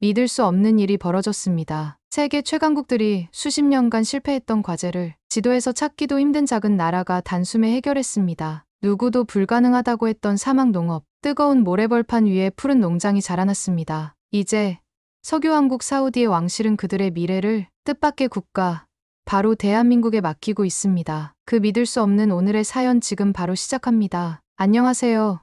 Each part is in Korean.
믿을 수 없는 일이 벌어졌습니다. 세계 최강국들이 수십 년간 실패했던 과제를 지도에서 찾기도 힘든 작은 나라가 단숨에 해결했습니다. 누구도 불가능하다고 했던 사막 농업, 뜨거운 모래벌판 위에 푸른 농장이 자라났습니다. 이제 석유왕국 사우디의 왕실은 그들의 미래를 뜻밖의 국가, 바로 대한민국에 맡기고 있습니다. 그 믿을 수 없는 오늘의 사연 지금 바로 시작합니다. 안녕하세요.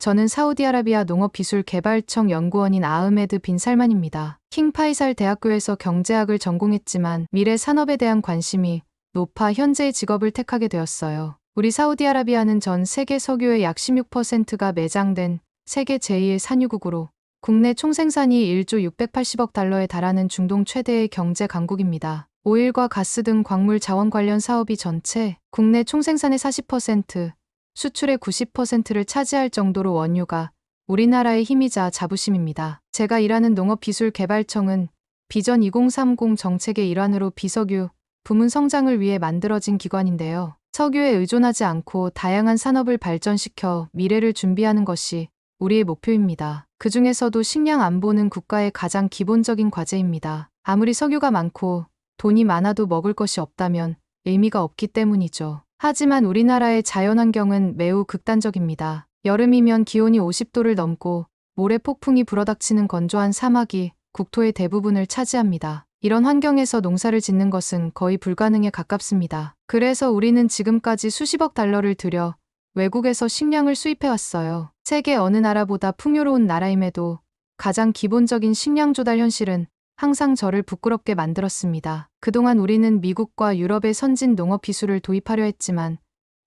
저는 사우디아라비아 농업기술개발청 연구원인 아흐메드 빈 살만입니다. 킹파이살 대학교에서 경제학을 전공했지만 미래 산업에 대한 관심이 높아 현재의 직업을 택하게 되었어요. 우리 사우디아라비아는 전 세계 석유의 약 16%가 매장된 세계 제2의 산유국으로 국내 총생산이 1조 680억 달러에 달하는 중동 최대의 경제 강국입니다. 오일과 가스 등 광물 자원 관련 사업이 전체 국내 총생산의 40%, 수출의 90%를 차지할 정도로 원유가 우리나라의 힘이자 자부심입니다. 제가 일하는 농업기술개발청은 비전 2030 정책의 일환으로 비석유 부문 성장을 위해 만들어진 기관인데요. 석유에 의존하지 않고 다양한 산업을 발전시켜 미래를 준비하는 것이 우리의 목표입니다. 그 중에서도 식량 안보는 국가의 가장 기본적인 과제입니다. 아무리 석유가 많고 돈이 많아도 먹을 것이 없다면 의미가 없기 때문이죠. 하지만 우리나라의 자연환경은 매우 극단적입니다. 여름이면 기온이 50도를 넘고 모래 폭풍이 불어닥치는 건조한 사막이 국토의 대부분을 차지합니다. 이런 환경에서 농사를 짓는 것은 거의 불가능에 가깝습니다. 그래서 우리는 지금까지 수십억 달러를 들여 외국에서 식량을 수입해왔어요. 세계 어느 나라보다 풍요로운 나라임에도 가장 기본적인 식량 조달 현실은 항상 저를 부끄럽게 만들었습니다. 그동안 우리는 미국과 유럽의 선진 농업 기술을 도입하려 했지만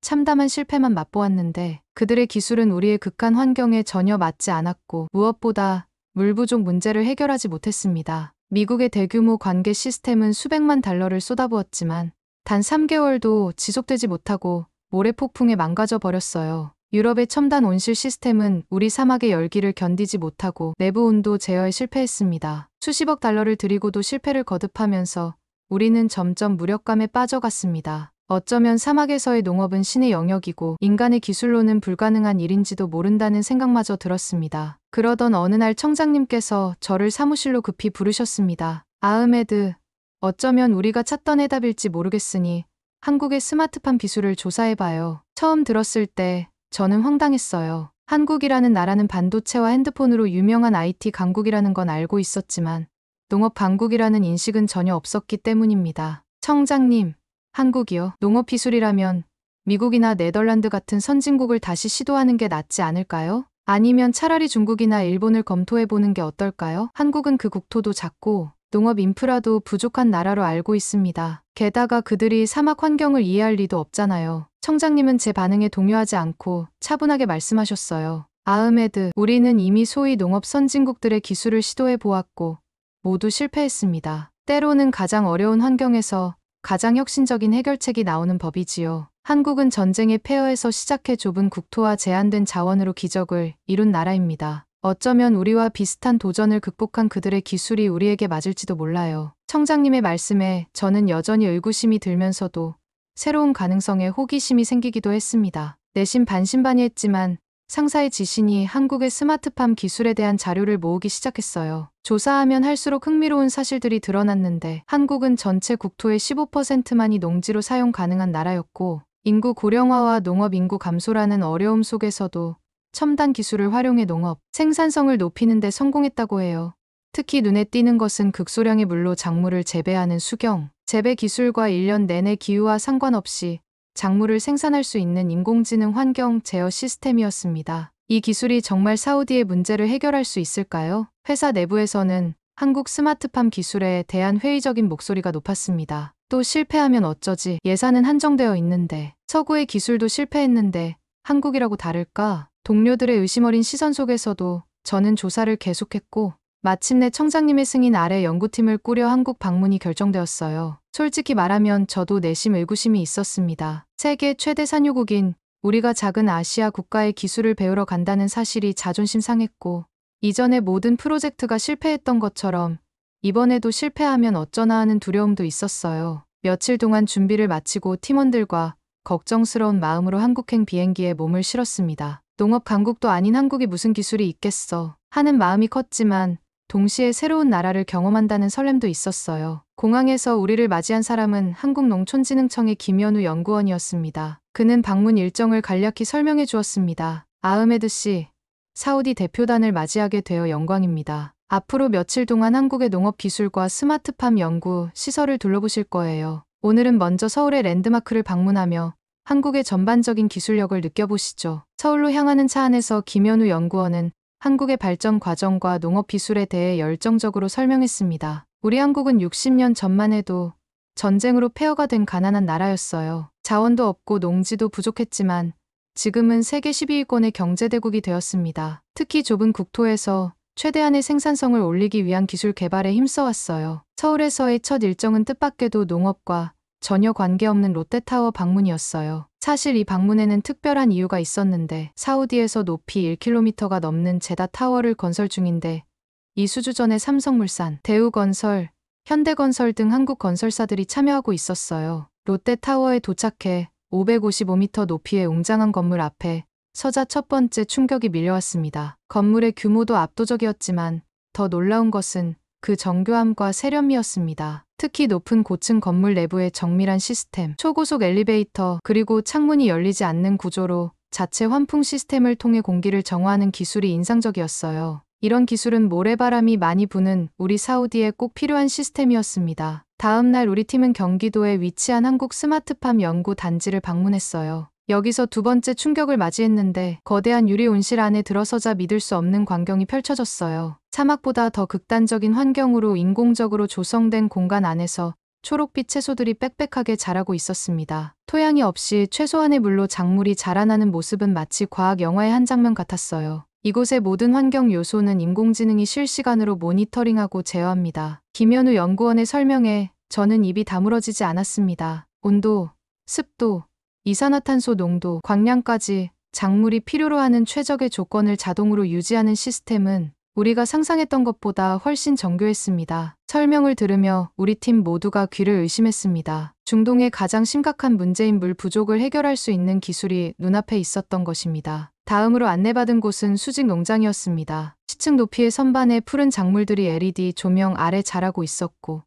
참담한 실패만 맛보았는데 그들의 기술은 우리의 극한 환경에 전혀 맞지 않았고 무엇보다 물 부족 문제를 해결하지 못했습니다. 미국의 대규모 관계 시스템은 수백만 달러를 쏟아부었지만 단 3개월도 지속되지 못하고 모래폭풍에 망가져 버렸어요. 유럽의 첨단 온실 시스템은 우리 사막의 열기를 견디지 못하고 내부 온도 제어에 실패했습니다. 수십억 달러를 들이고도 실패를 거듭하면서 우리는 점점 무력감에 빠져갔습니다. 어쩌면 사막에서의 농업은 신의 영역이고 인간의 기술로는 불가능한 일인지도 모른다는 생각마저 들었습니다. 그러던 어느 날 청장님께서 저를 사무실로 급히 부르셨습니다. 아흐메드, 어쩌면 우리가 찾던 해답일지 모르겠으니 한국의 스마트팜 기술을 조사해봐요. 처음 들었을 때 저는 황당했어요. 한국이라는 나라는 반도체와 핸드폰으로 유명한 IT 강국이라는 건 알고 있었지만 농업 강국이라는 인식은 전혀 없었기 때문입니다. 청장님, 한국이요? 농업기술이라면 미국이나 네덜란드 같은 선진국을 다시 시도하는 게 낫지 않을까요? 아니면 차라리 중국이나 일본을 검토해보는 게 어떨까요? 한국은 그 국토도 작고 농업 인프라도 부족한 나라로 알고 있습니다. 게다가 그들이 사막 환경을 이해할 리도 없잖아요. 청장님은 제 반응에 동요하지 않고 차분하게 말씀하셨어요. 아흐메드, 우리는 이미 소위 농업 선진국들의 기술을 시도해 보았고 모두 실패했습니다. 때로는 가장 어려운 환경에서 가장 혁신적인 해결책이 나오는 법이지요. 한국은 전쟁의 폐허에서 시작해 좁은 국토와 제한된 자원으로 기적을 이룬 나라입니다. 어쩌면 우리와 비슷한 도전을 극복한 그들의 기술이 우리에게 맞을지도 몰라요. 청장님의 말씀에 저는 여전히 의구심이 들면서도 새로운 가능성에 호기심이 생기기도 했습니다. 내심 반신반의했지만 상사의 지시니 한국의 스마트팜 기술에 대한 자료를 모으기 시작했어요. 조사하면 할수록 흥미로운 사실들이 드러났는데 한국은 전체 국토의 15%만이 농지로 사용 가능한 나라였고 인구 고령화와 농업 인구 감소라는 어려움 속에서도 첨단 기술을 활용해 농업 생산성을 높이는 데 성공했다고 해요. 특히 눈에 띄는 것은 극소량의 물로 작물을 재배하는 수경, 재배 기술과 1년 내내 기후와 상관없이 작물을 생산할 수 있는 인공지능 환경 제어 시스템이었습니다. 이 기술이 정말 사우디의 문제를 해결할 수 있을까요? 회사 내부에서는 한국 스마트팜 기술에 대한 회의적인 목소리가 높았습니다. 또 실패하면 어쩌지? 예산은 한정되어 있는데. 서구의 기술도 실패했는데 한국이라고 다를까? 동료들의 의심어린 시선 속에서도 저는 조사를 계속했고 마침내 청장님의 승인 아래 연구팀을 꾸려 한국 방문이 결정되었어요. 솔직히 말하면 저도 내심 의구심이 있었습니다. 세계 최대 산유국인 우리가 작은 아시아 국가의 기술을 배우러 간다는 사실이 자존심 상했고 이전의 모든 프로젝트가 실패했던 것처럼 이번에도 실패하면 어쩌나 하는 두려움도 있었어요. 며칠 동안 준비를 마치고 팀원들과 걱정스러운 마음으로 한국행 비행기에 몸을 실었습니다. 농업 강국도 아닌 한국이 무슨 기술이 있겠어 하는 마음이 컸지만 동시에 새로운 나라를 경험한다는 설렘도 있었어요. 공항에서 우리를 맞이한 사람은 한국농촌진흥청의 김현우 연구원이었습니다. 그는 방문 일정을 간략히 설명해 주었습니다. 아흐메드 씨, 사우디 대표단을 맞이하게 되어 영광입니다. 앞으로 며칠 동안 한국의 농업기술과 스마트팜 연구 시설을 둘러보실 거예요. 오늘은 먼저 서울의 랜드마크를 방문하며 한국의 전반적인 기술력을 느껴보시죠. 서울로 향하는 차 안에서 김현우 연구원은 한국의 발전 과정과 농업 기술에 대해 열정적으로 설명했습니다. 우리 한국은 60년 전만 해도 전쟁으로 폐허가 된 가난한 나라였어요. 자원도 없고 농지도 부족했지만 지금은 세계 12위권의 경제대국이 되었습니다. 특히 좁은 국토에서 최대한의 생산성을 올리기 위한 기술 개발에 힘써왔어요. 서울에서의 첫 일정은 뜻밖에도 농업과 전혀 관계없는 롯데타워 방문이었어요. 사실 이 방문에는 특별한 이유가 있었는데 사우디에서 높이 1km가 넘는 제다타워를 건설 중인데 이 수주전에 삼성물산, 대우건설, 현대건설 등 한국 건설사들이 참여하고 있었어요. 롯데타워에 도착해 555m 높이의 웅장한 건물 앞에 서자 첫 번째 충격이 밀려왔습니다. 건물의 규모도 압도적이었지만 더 놀라운 것은 그 정교함과 세련미였습니다. 특히 높은 고층 건물 내부의 정밀한 시스템, 초고속 엘리베이터, 그리고 창문이 열리지 않는 구조로 자체 환풍 시스템을 통해 공기를 정화하는 기술이 인상적이었어요. 이런 기술은 모래바람이 많이 부는 우리 사우디에 꼭 필요한 시스템이었습니다. 다음 날 우리 팀은 경기도에 위치한 한국 스마트팜 연구 단지를 방문했어요. 여기서 두 번째 충격을 맞이했는데 거대한 유리 온실 안에 들어서자 믿을 수 없는 광경이 펼쳐졌어요. 사막보다 더 극단적인 환경으로 인공적으로 조성된 공간 안에서 초록빛 채소들이 빽빽하게 자라고 있었습니다. 토양이 없이 최소한의 물로 작물이 자라나는 모습은 마치 과학 영화의 한 장면 같았어요. 이곳의 모든 환경 요소는 인공지능이 실시간으로 모니터링하고 제어합니다. 김현우 연구원의 설명에 저는 입이 다물어지지 않았습니다. 온도, 습도, 이산화탄소 농도, 광량까지 작물이 필요로 하는 최적의 조건을 자동으로 유지하는 시스템은 우리가 상상했던 것보다 훨씬 정교했습니다. 설명을 들으며 우리 팀 모두가 귀를 의심했습니다. 중동의 가장 심각한 문제인 물 부족을 해결할 수 있는 기술이 눈앞에 있었던 것입니다. 다음으로 안내받은 곳은 수직 농장이었습니다. 10층 높이의 선반에 푸른 작물들이 LED 조명 아래 자라고 있었고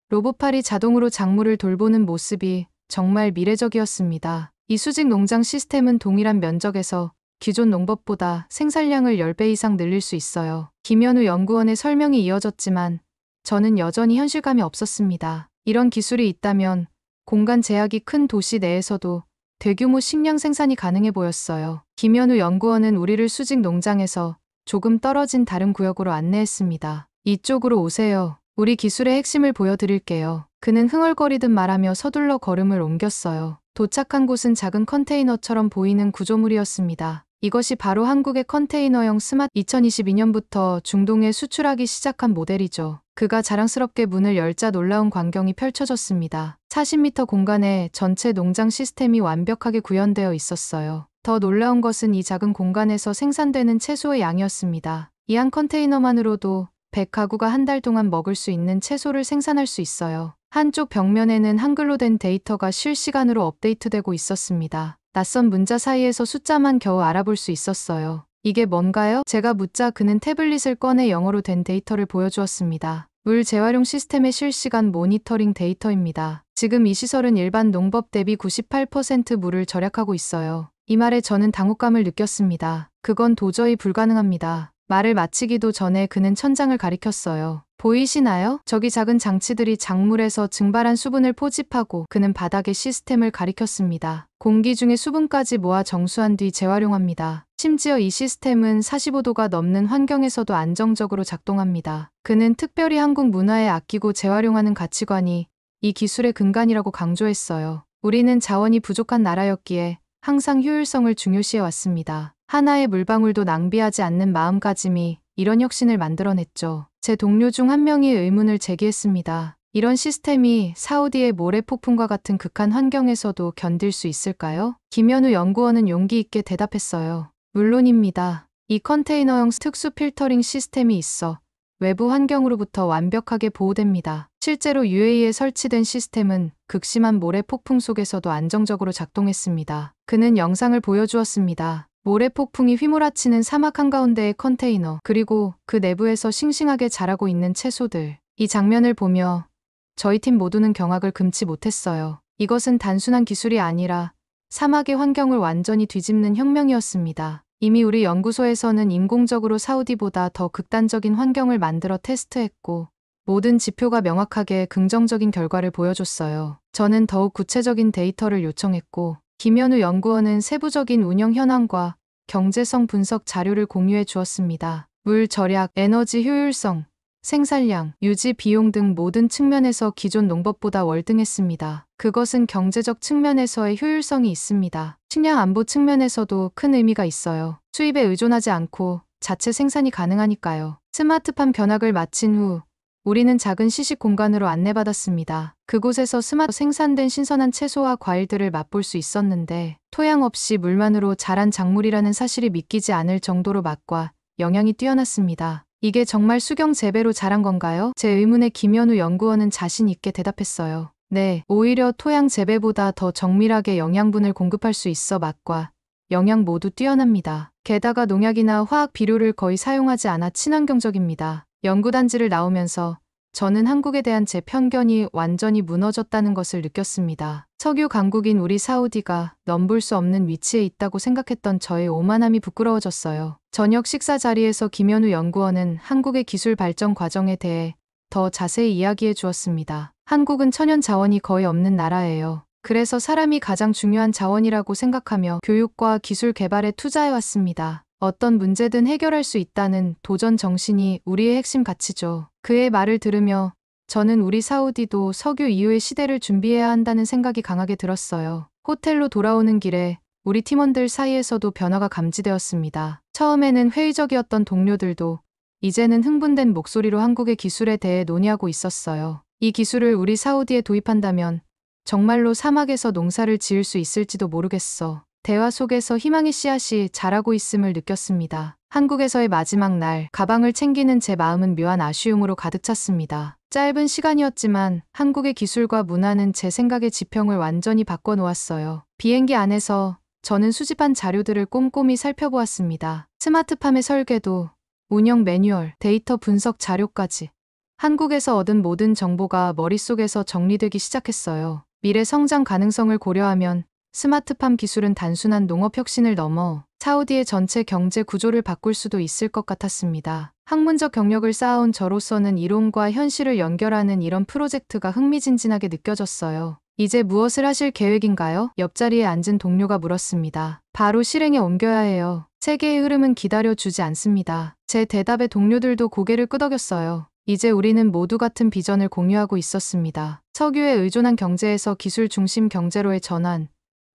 로봇팔이 자동으로 작물을 돌보는 모습이 정말 미래적이었습니다. 이 수직 농장 시스템은 동일한 면적에서 기존 농법보다 생산량을 10배 이상 늘릴 수 있어요. 김현우 연구원의 설명이 이어졌지만 저는 여전히 현실감이 없었습니다. 이런 기술이 있다면 공간 제약이 큰 도시 내에서도 대규모 식량 생산이 가능해 보였어요. 김현우 연구원은 우리를 수직 농장에서 조금 떨어진 다른 구역으로 안내했습니다. 이쪽으로 오세요. 우리 기술의 핵심을 보여드릴게요. 그는 흥얼거리듯 말하며 서둘러 걸음을 옮겼어요. 도착한 곳은 작은 컨테이너처럼 보이는 구조물이었습니다. 이것이 바로 한국의 컨테이너형 스마트 2022년부터 중동에 수출하기 시작한 모델이죠. 그가 자랑스럽게 문을 열자 놀라운 광경이 펼쳐졌습니다. 40m 공간에 전체 농장 시스템이 완벽하게 구현되어 있었어요. 더 놀라운 것은 이 작은 공간에서 생산되는 채소의 양이었습니다. 이 한 컨테이너만으로도 100가구가 한 달 동안 먹을 수 있는 채소를 생산할 수 있어요. 한쪽 벽면에는 한글로 된 데이터가 실시간으로 업데이트되고 있었습니다. 낯선 문자 사이에서 숫자만 겨우 알아볼 수 있었어요. 이게 뭔가요? 제가 묻자 그는 태블릿을 꺼내 영어로 된 데이터를 보여주었습니다. 물 재활용 시스템의 실시간 모니터링 데이터입니다. 지금 이 시설은 일반 농법 대비 98% 물을 절약하고 있어요. 이 말에 저는 당혹감을 느꼈습니다. 그건 도저히 불가능합니다. 말을 마치기도 전에 그는 천장을 가리켰어요. 보이시나요? 저기 작은 장치들이 작물에서 증발한 수분을 포집하고 그는 바닥에 시스템을 가리켰습니다. 공기 중의 수분까지 모아 정수한 뒤 재활용합니다. 심지어 이 시스템은 45도가 넘는 환경에서도 안정적으로 작동합니다. 그는 특별히 한국 문화에 아끼고 재활용하는 가치관이 이 기술의 근간이라고 강조했어요. 우리는 자원이 부족한 나라였기에 항상 효율성을 중요시해 왔습니다. 하나의 물방울도 낭비하지 않는 마음가짐이 이런 혁신을 만들어냈죠. 제 동료 중 한 명이 의문을 제기했습니다. 이런 시스템이 사우디의 모래 폭풍과 같은 극한 환경에서도 견딜 수 있을까요? 김현우 연구원은 용기 있게 대답했어요. 물론입니다. 이 컨테이너형 특수 필터링 시스템이 있어 외부 환경으로부터 완벽하게 보호됩니다. 실제로 UAE에 설치된 시스템은 극심한 모래 폭풍 속에서도 안정적으로 작동했습니다. 그는 영상을 보여주었습니다. 모래폭풍이 휘몰아치는 사막 한가운데의 컨테이너, 그리고 그 내부에서 싱싱하게 자라고 있는 채소들. 이 장면을 보며 저희 팀 모두는 경악을 금치 못했어요. 이것은 단순한 기술이 아니라 사막의 환경을 완전히 뒤집는 혁명이었습니다. 이미 우리 연구소에서는 인공적으로 사우디보다 더 극단적인 환경을 만들어 테스트했고 모든 지표가 명확하게 긍정적인 결과를 보여줬어요. 저는 더욱 구체적인 데이터를 요청했고 김현우 연구원은 세부적인 운영 현황과 경제성 분석 자료를 공유해 주었습니다. 물 절약, 에너지 효율성, 생산량, 유지 비용 등 모든 측면에서 기존 농법보다 월등했습니다. 그것은 경제적 측면에서의 효율성이 있습니다. 식량 안보 측면에서도 큰 의미가 있어요. 수입에 의존하지 않고 자체 생산이 가능하니까요. 스마트팜 견학을 마친 후 우리는 작은 시식 공간으로 안내받았습니다. 그곳에서 생산된 신선한 채소와 과일들을 맛볼 수 있었는데 토양 없이 물만으로 자란 작물이라는 사실이 믿기지 않을 정도로 맛과 영양이 뛰어났습니다. 이게 정말 수경 재배로 자란 건가요? 제 의문에 김현우 연구원은 자신 있게 대답했어요. 네, 오히려 토양 재배보다 더 정밀하게 영양분을 공급할 수 있어 맛과 영양 모두 뛰어납니다. 게다가 농약이나 화학 비료를 거의 사용하지 않아 친환경적입니다. 연구단지를 나오면서 저는 한국에 대한 제 편견이 완전히 무너졌다는 것을 느꼈습니다. 석유 강국인 우리 사우디가 넘볼 수 없는 위치에 있다고 생각했던 저의 오만함이 부끄러워졌어요. 저녁 식사 자리에서 김현우 연구원은 한국의 기술 발전 과정에 대해 더 자세히 이야기해 주었습니다. 한국은 천연 자원이 거의 없는 나라예요. 그래서 사람이 가장 중요한 자원이라고 생각하며 교육과 기술 개발에 투자해 왔습니다. 어떤 문제든 해결할 수 있다는 도전 정신이 우리의 핵심 가치죠. 그의 말을 들으며 저는 우리 사우디도 석유 이후의 시대를 준비해야 한다는 생각이 강하게 들었어요. 호텔로 돌아오는 길에 우리 팀원들 사이에서도 변화가 감지되었습니다. 처음에는 회의적이었던 동료들도 이제는 흥분된 목소리로 한국의 기술에 대해 논의하고 있었어요. 이 기술을 우리 사우디에 도입한다면 정말로 사막에서 농사를 지을 수 있을지도 모르겠어. 대화 속에서 희망의 씨앗이 자라고 있음을 느꼈습니다. 한국에서의 마지막 날, 가방을 챙기는 제 마음은 묘한 아쉬움으로 가득 찼습니다. 짧은 시간이었지만 한국의 기술과 문화는 제 생각의 지평을 완전히 바꿔놓았어요. 비행기 안에서 저는 수집한 자료들을 꼼꼼히 살펴보았습니다. 스마트팜의 설계도, 운영 매뉴얼, 데이터 분석 자료까지. 한국에서 얻은 모든 정보가 머릿속에서 정리되기 시작했어요. 미래 성장 가능성을 고려하면 스마트팜 기술은 단순한 농업 혁신을 넘어 사우디의 전체 경제 구조를 바꿀 수도 있을 것 같았습니다. 학문적 경력을 쌓아온 저로서는 이론과 현실을 연결하는 이런 프로젝트가 흥미진진하게 느껴졌어요. 이제 무엇을 하실 계획인가요? 옆자리에 앉은 동료가 물었습니다. 바로 실행에 옮겨야 해요. 세계의 흐름은 기다려주지 않습니다. 제 대답에 동료들도 고개를 끄덕였어요. 이제 우리는 모두 같은 비전을 공유하고 있었습니다. 석유에 의존한 경제에서 기술 중심 경제로의 전환.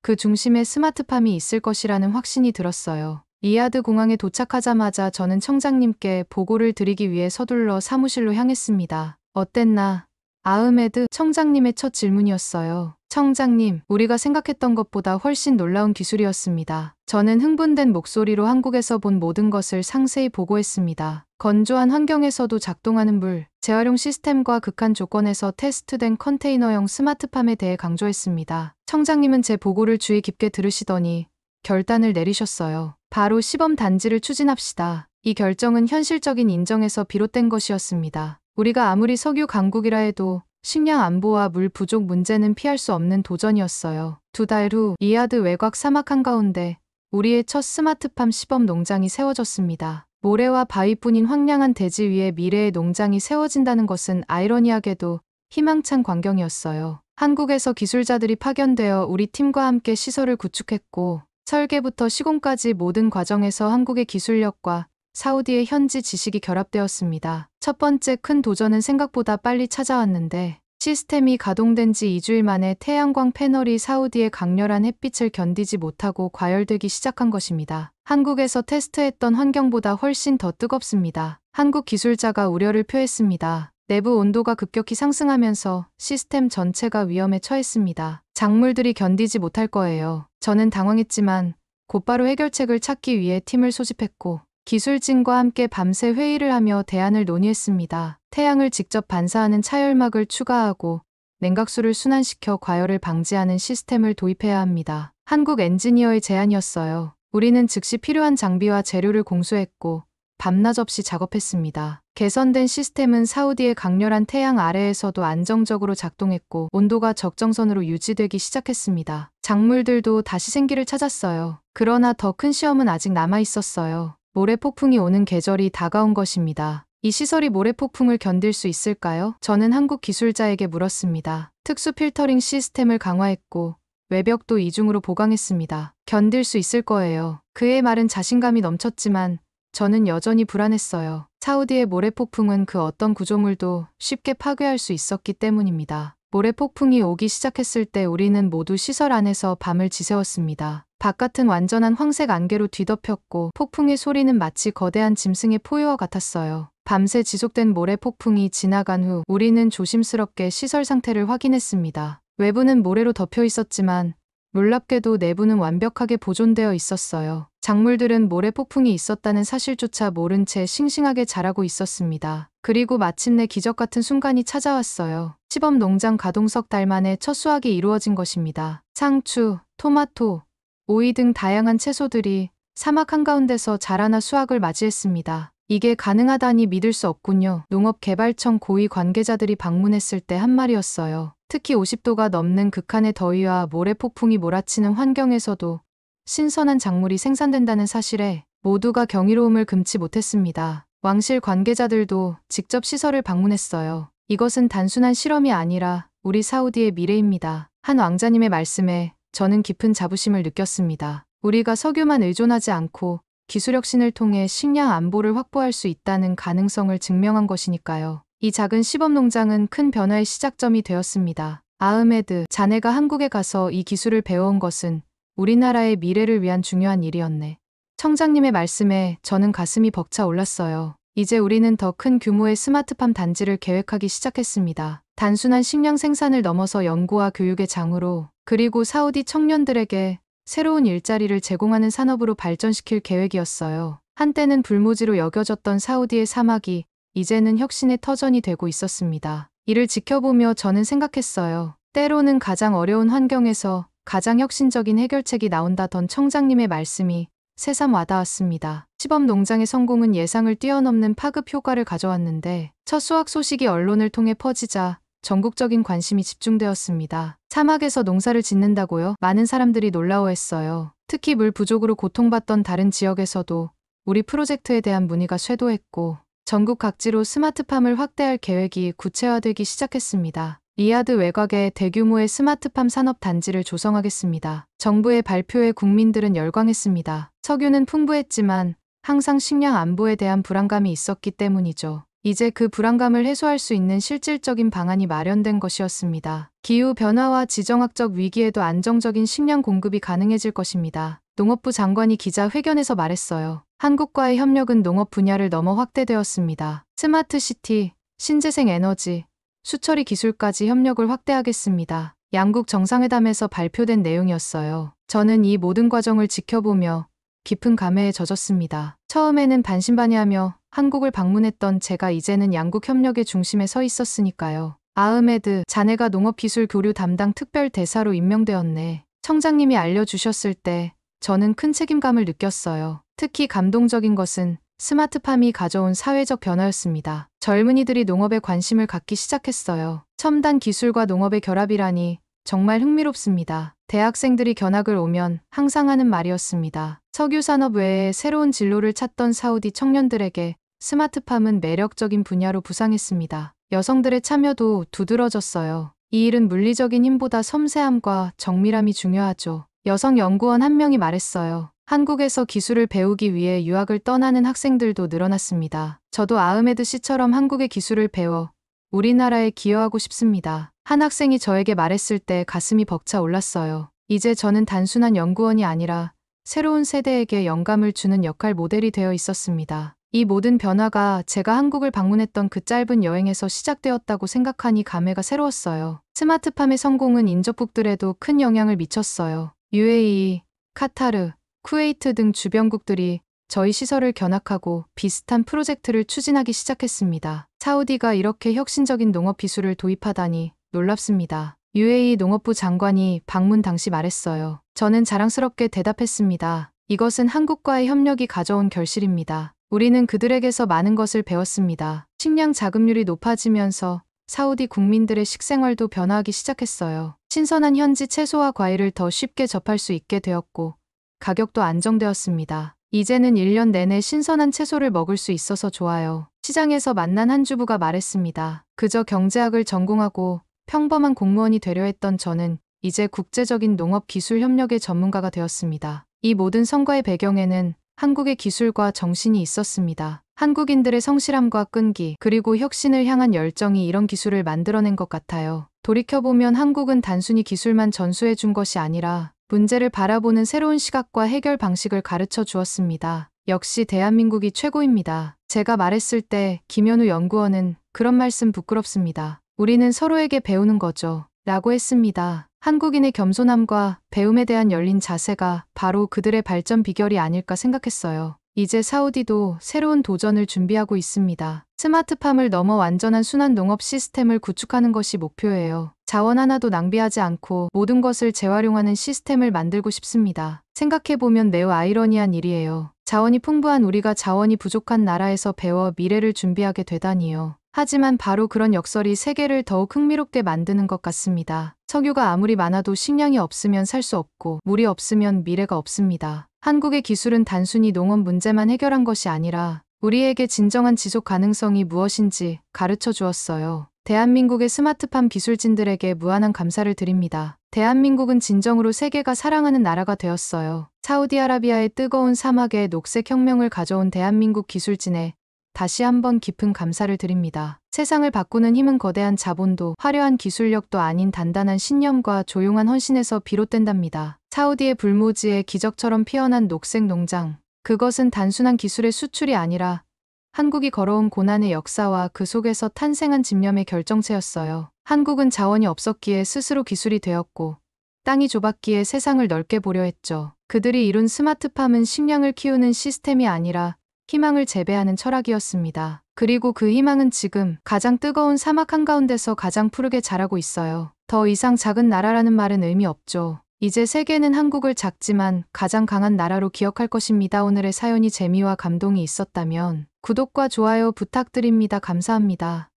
그 중심에 스마트팜이 있을 것이라는 확신이 들었어요. 리야드 공항에 도착하자마자 저는 청장님께 보고를 드리기 위해 서둘러 사무실로 향했습니다. 어땠나? 아흐메드 청장님의 첫 질문이었어요. 청장님, 우리가 생각했던 것보다 훨씬 놀라운 기술이었습니다. 저는 흥분된 목소리로 한국에서 본 모든 것을 상세히 보고했습니다. 건조한 환경에서도 작동하는 물, 재활용 시스템과 극한 조건에서 테스트된 컨테이너형 스마트팜에 대해 강조했습니다. 청장님은 제 보고를 주의 깊게 들으시더니 결단을 내리셨어요. 바로 시범 단지를 추진합시다. 이 결정은 현실적인 인정에서 비롯된 것이었습니다. 우리가 아무리 석유 강국이라 해도 식량 안보와 물 부족 문제는 피할 수 없는 도전이었어요. 2달 후 리야드 외곽 사막 한가운데 우리의 첫 스마트팜 시범 농장이 세워졌습니다. 모래와 바위뿐인 황량한 대지 위에 미래의 농장이 세워진다는 것은 아이러니하게도 희망찬 광경이었어요. 한국에서 기술자들이 파견되어 우리 팀과 함께 시설을 구축했고 설계부터 시공까지 모든 과정에서 한국의 기술력과 사우디의 현지 지식이 결합되었습니다. 첫 번째 큰 도전은 생각보다 빨리 찾아왔는데 시스템이 가동된 지 2주일 만에 태양광 패널이 사우디의 강렬한 햇빛을 견디지 못하고 과열되기 시작한 것입니다. 한국에서 테스트했던 환경보다 훨씬 더 뜨겁습니다. 한국 기술자가 우려를 표했습니다. 내부 온도가 급격히 상승하면서 시스템 전체가 위험에 처했습니다. 작물들이 견디지 못할 거예요. 저는 당황했지만 곧바로 해결책을 찾기 위해 팀을 소집했고 기술진과 함께 밤새 회의를 하며 대안을 논의했습니다. 태양을 직접 반사하는 차열막을 추가하고 냉각수를 순환시켜 과열을 방지하는 시스템을 도입해야 합니다. 한국 엔지니어의 제안이었어요. 우리는 즉시 필요한 장비와 재료를 공수했고 밤낮 없이 작업했습니다. 개선된 시스템은 사우디의 강렬한 태양 아래에서도 안정적으로 작동했고 온도가 적정선으로 유지되기 시작했습니다. 작물들도 다시 생기를 찾았어요. 그러나 더 큰 시험은 아직 남아 있었어요. 모래 폭풍이 오는 계절이 다가온 것입니다. 이 시설이 모래 폭풍을 견딜 수 있을까요? 저는 한국 기술자에게 물었습니다. 특수 필터링 시스템을 강화했고 외벽도 이중으로 보강했습니다. 견딜 수 있을 거예요. 그의 말은 자신감이 넘쳤지만 저는 여전히 불안했어요. 사우디의 모래폭풍은 그 어떤 구조물도 쉽게 파괴할 수 있었기 때문입니다. 모래폭풍이 오기 시작했을 때 우리는 모두 시설 안에서 밤을 지새웠습니다. 바깥은 완전한 황색 안개로 뒤덮였고 폭풍의 소리는 마치 거대한 짐승의 포효와 같았어요. 밤새 지속된 모래폭풍이 지나간 후 우리는 조심스럽게 시설 상태를 확인했습니다. 외부는 모래로 덮여 있었지만 놀랍게도 내부는 완벽하게 보존되어 있었어요. 작물들은 모래 폭풍이 있었다는 사실조차 모른 채 싱싱하게 자라고 있었습니다. 그리고 마침내 기적 같은 순간이 찾아왔어요. 시범 농장 가동 석 달 만에 첫 수확이 이루어진 것입니다. 상추, 토마토, 오이 등 다양한 채소들이 사막 한가운데서 자라나 수확을 맞이했습니다. 이게 가능하다니 믿을 수 없군요. 농업개발청 고위 관계자들이 방문했을 때 한 말이었어요. 특히 50도가 넘는 극한의 더위와 모래폭풍이 몰아치는 환경에서도 신선한 작물이 생산된다는 사실에 모두가 경이로움을 금치 못했습니다. 왕실 관계자들도 직접 시설을 방문했어요. 이것은 단순한 실험이 아니라 우리 사우디의 미래입니다. 한 왕자님의 말씀에 저는 깊은 자부심을 느꼈습니다. 우리가 석유만 의존하지 않고 기술 혁신을 통해 식량 안보를 확보할 수 있다는 가능성을 증명한 것이니까요. 이 작은 시범 농장은 큰 변화의 시작점이 되었습니다. 아흐메드, 자네가 한국에 가서 이 기술을 배워온 것은 우리나라의 미래를 위한 중요한 일이었네. 청장님의 말씀에 저는 가슴이 벅차 올랐어요. 이제 우리는 더 큰 규모의 스마트팜 단지를 계획하기 시작했습니다. 단순한 식량 생산을 넘어서 연구와 교육의 장으로, 그리고 사우디 청년들에게 새로운 일자리를 제공하는 산업으로 발전시킬 계획이었어요. 한때는 불모지로 여겨졌던 사우디의 사막이 이제는 혁신의 터전이 되고 있었습니다. 이를 지켜보며 저는 생각했어요. 때로는 가장 어려운 환경에서 가장 혁신적인 해결책이 나온다던 청장님의 말씀이 새삼 와닿았습니다. 시범 농장의 성공은 예상을 뛰어넘는 파급 효과를 가져왔는데 첫 수확 소식이 언론을 통해 퍼지자 전국적인 관심이 집중되었습니다. 사막에서 농사를 짓는다고요? 많은 사람들이 놀라워했어요. 특히 물 부족으로 고통받던 다른 지역에서도 우리 프로젝트에 대한 문의가 쇄도했고 전국 각지로 스마트팜을 확대할 계획이 구체화되기 시작했습니다. 리야드 외곽에 대규모의 스마트팜 산업 단지를 조성하겠습니다. 정부의 발표에 국민들은 열광했습니다. 석유는 풍부했지만 항상 식량 안보에 대한 불안감이 있었기 때문이죠. 이제 그 불안감을 해소할 수 있는 실질적인 방안이 마련된 것이었습니다. 기후변화와 지정학적 위기에도 안정적인 식량 공급이 가능해질 것입니다. 농업부 장관이 기자회견에서 말했어요. 한국과의 협력은 농업 분야를 넘어 확대되었습니다. 스마트시티, 신재생 에너지, 수처리 기술까지 협력을 확대하겠습니다. 양국 정상회담에서 발표된 내용이었어요. 저는 이 모든 과정을 지켜보며 깊은 감회에 젖었습니다. 처음에는 반신반의하며 한국을 방문했던 제가 이제는 양국 협력의 중심에 서 있었으니까요. 아흐메드, 자네가 농업기술 교류 담당 특별 대사로 임명되었네. 청장님이 알려주셨을 때 저는 큰 책임감을 느꼈어요. 특히 감동적인 것은 스마트팜이 가져온 사회적 변화였습니다. 젊은이들이 농업에 관심을 갖기 시작했어요. 첨단 기술과 농업의 결합이라니 정말 흥미롭습니다. 대학생들이 견학을 오면 항상 하는 말이었습니다. 석유 산업 외에 새로운 진로를 찾던 사우디 청년들에게 스마트팜은 매력적인 분야로 부상했습니다. 여성들의 참여도 두드러졌어요. 이 일은 물리적인 힘보다 섬세함과 정밀함이 중요하죠. 여성 연구원 한 명이 말했어요. 한국에서 기술을 배우기 위해 유학을 떠나는 학생들도 늘어났습니다. 저도 아흐메드 씨처럼 한국의 기술을 배워 우리나라에 기여하고 싶습니다. 한 학생이 저에게 말했을 때 가슴이 벅차 올랐어요. 이제 저는 단순한 연구원이 아니라 새로운 세대에게 영감을 주는 역할 모델이 되어 있었습니다. 이 모든 변화가 제가 한국을 방문했던 그 짧은 여행에서 시작되었다고 생각하니 감회가 새로웠어요. 스마트팜의 성공은 인접국들에도 큰 영향을 미쳤어요. UAE, 카타르, 쿠웨이트 등 주변국들이 저희 시설을 견학하고 비슷한 프로젝트를 추진하기 시작했습니다. 사우디가 이렇게 혁신적인 농업 기술을 도입하다니 놀랍습니다. UAE 농업부 장관이 방문 당시 말했어요. 저는 자랑스럽게 대답했습니다. 이것은 한국과의 협력이 가져온 결실입니다. 우리는 그들에게서 많은 것을 배웠습니다. 식량 자급률이 높아지면서 사우디 국민들의 식생활도 변화하기 시작했어요. 신선한 현지 채소와 과일을 더 쉽게 접할 수 있게 되었고 가격도 안정되었습니다. 이제는 1년 내내 신선한 채소를 먹을 수 있어서 좋아요. 시장에서 만난 한 주부가 말했습니다. 그저 경제학을 전공하고 평범한 공무원이 되려 했던 저는 이제 국제적인 농업 기술 협력의 전문가가 되었습니다. 이 모든 성과의 배경에는 한국의 기술과 정신이 있었습니다. 한국인들의 성실함과 끈기, 그리고 혁신을 향한 열정이 이런 기술을 만들어낸 것 같아요. 돌이켜보면 한국은 단순히 기술만 전수해 준 것이 아니라 문제를 바라보는 새로운 시각과 해결 방식을 가르쳐 주었습니다. 역시 대한민국이 최고입니다. 제가 말했을 때 김현우 연구원은 그런 말씀 부끄럽습니다. 우리는 서로에게 배우는 거죠. 라고 했습니다. 한국인의 겸손함과 배움에 대한 열린 자세가 바로 그들의 발전 비결이 아닐까 생각했어요. 이제 사우디도 새로운 도전을 준비하고 있습니다. 스마트팜을 넘어 완전한 순환 농업 시스템을 구축하는 것이 목표예요. 자원 하나도 낭비하지 않고 모든 것을 재활용하는 시스템을 만들고 싶습니다. 생각해보면 매우 아이러니한 일이에요. 자원이 풍부한 우리가 자원이 부족한 나라에서 배워 미래를 준비하게 되다니요. 하지만 바로 그런 역설이 세계를 더욱 흥미롭게 만드는 것 같습니다. 석유가 아무리 많아도 식량이 없으면 살 수 없고 물이 없으면 미래가 없습니다. 한국의 기술은 단순히 농업 문제만 해결한 것이 아니라 우리에게 진정한 지속 가능성이 무엇인지 가르쳐 주었어요. 대한민국의 스마트팜 기술진들에게 무한한 감사를 드립니다. 대한민국은 진정으로 세계가 사랑하는 나라가 되었어요. 사우디아라비아의 뜨거운 사막에 녹색 혁명을 가져온 대한민국 기술진에 다시 한번 깊은 감사를 드립니다. 세상을 바꾸는 힘은 거대한 자본도 화려한 기술력도 아닌 단단한 신념과 조용한 헌신에서 비롯된답니다. 사우디의 불모지에 기적처럼 피어난 녹색 농장. 그것은 단순한 기술의 수출이 아니라 한국이 걸어온 고난의 역사와 그 속에서 탄생한 집념의 결정체였어요. 한국은 자원이 없었기에 스스로 기술이 되었고 땅이 좁았기에 세상을 넓게 보려 했죠. 그들이 이룬 스마트팜은 식량을 키우는 시스템이 아니라 희망을 재배하는 철학이었습니다. 그리고 그 희망은 지금 가장 뜨거운 사막 한가운데서 가장 푸르게 자라고 있어요. 더 이상 작은 나라라는 말은 의미 없죠. 이제 세계는 한국을 작지만 가장 강한 나라로 기억할 것입니다. 오늘의 사연이 재미와 감동이 있었다면 구독과 좋아요 부탁드립니다. 감사합니다.